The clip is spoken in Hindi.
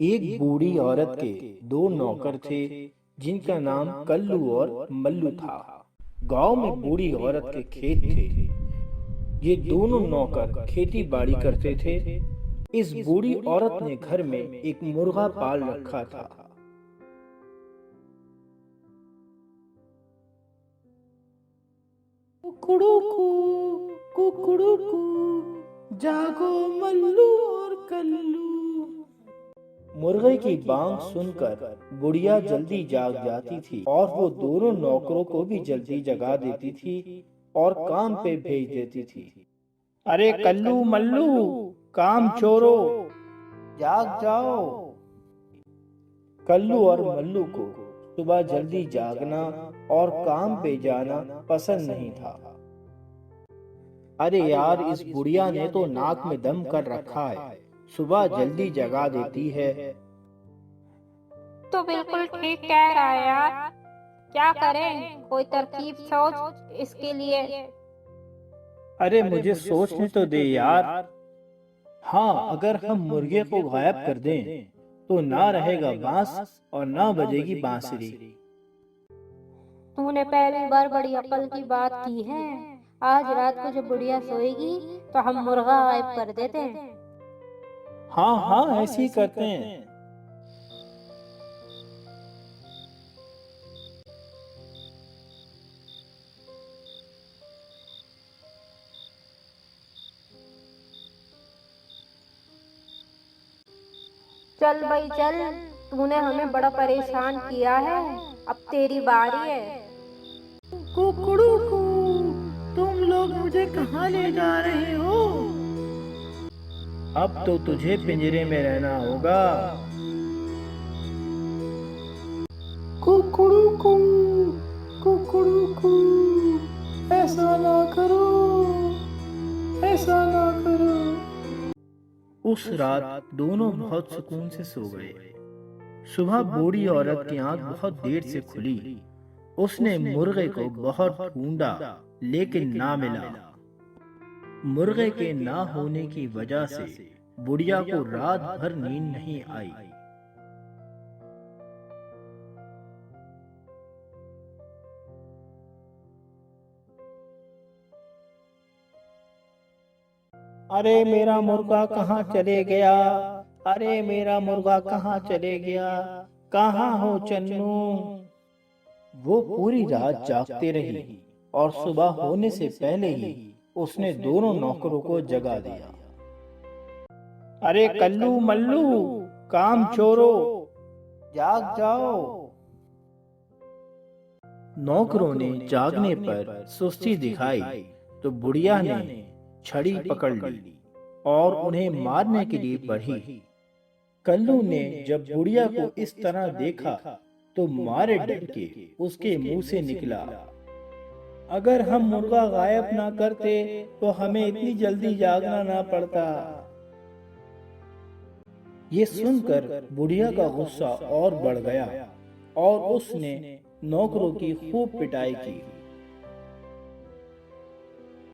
एक बूढ़ी औरत के दो नौकर थे जिनका नाम कल्लू और मल्लू था। गांव में बूढ़ी औरत के खेत थे। ये दोनों नौकर खेती बाड़ी करते थे। इस बूढ़ी औरत ने घर में एक मुर्गा पाल रखा था। कुकड़ू कुकड़ू जागो मल्लू और कल्लू। मुर्गे की बांग सुनकर बुढ़िया जल्दी जाग जाती थी और वो दोनों नौकरों को भी जल्दी जगा देती थी और काम पे भेज देती थी। अरे कल्लू मल्लू, काम चोरो, जाग जाओ। कल्लू और मल्लू को सुबह जल्दी जागना और काम पे जाना पसंद नहीं था। अरे यार, इस बुढ़िया ने तो नाक में दम कर रखा है, सुबह जल्दी जगा देती है। तो बिल्कुल ठीक कह रहा है यार। क्या करें, कोई तरकीब सोच इसके लिए। अरे मुझे सोचने तो दे यार। हाँ, अगर हम मुर्गे को गायब कर दें तो ना रहेगा बांस और ना बजेगी बांसुरी। तूने पहली बार बड़ी अकल की बात की है। आज रात को जब बुढ़िया सोएगी तो हम मुर्गा गायब कर देते हैं। हाँ हाँ, ऐसे ही करते हैं। चल भाई चल, तूने हमें बड़ा परेशान किया है। अब तेरी बारी है। कुकड़ू कू, तुम लोग मुझे कहाँ ले जा रहे हो? अब तो तुझे पिंजरे में रहना होगा। कुकड़ू कू, कुकड़ू कू, ऐसा ना करो, ऐसा ना करो। उस रात दोनों बहुत सुकून से सो गए। सुबह बूढ़ी औरत की आंख बहुत देर से खुली। उसने मुर्गे को बहुत ढूंढा लेकिन ना मिला। मुर्गे के ना होने की वजह से बुढ़िया को रात भर नींद नहीं आई। अरे मेरा मुर्गा कहाँ चले गया? अरे मेरा मुर्गा कहाँ चले गया? कहाँ हो चन्नू? वो पूरी रात जागते रही और सुबह होने से पहले ही उसने दोनों नौकरों को जगा दिया। अरे कल्लू मल्लू, काम चोरो, जाग जाओ। नौकरों ने जागने पर सुस्ती दिखाई तो बुढ़िया ने छड़ी पकड़ ली और उन्हें मारने के लिए बढ़ी। कल्लू ने जब बुढ़िया को इस तरह देखा तो मारे डर के उसके मुंह से निकला, अगर हम मुर्गा गायब ना करते तो हमें इतनी जल्दी जागना ना पड़ता। ये सुनकर बुढ़िया का गुस्सा और बढ़ गया और उसने नौकरों की खूब पिटाई की।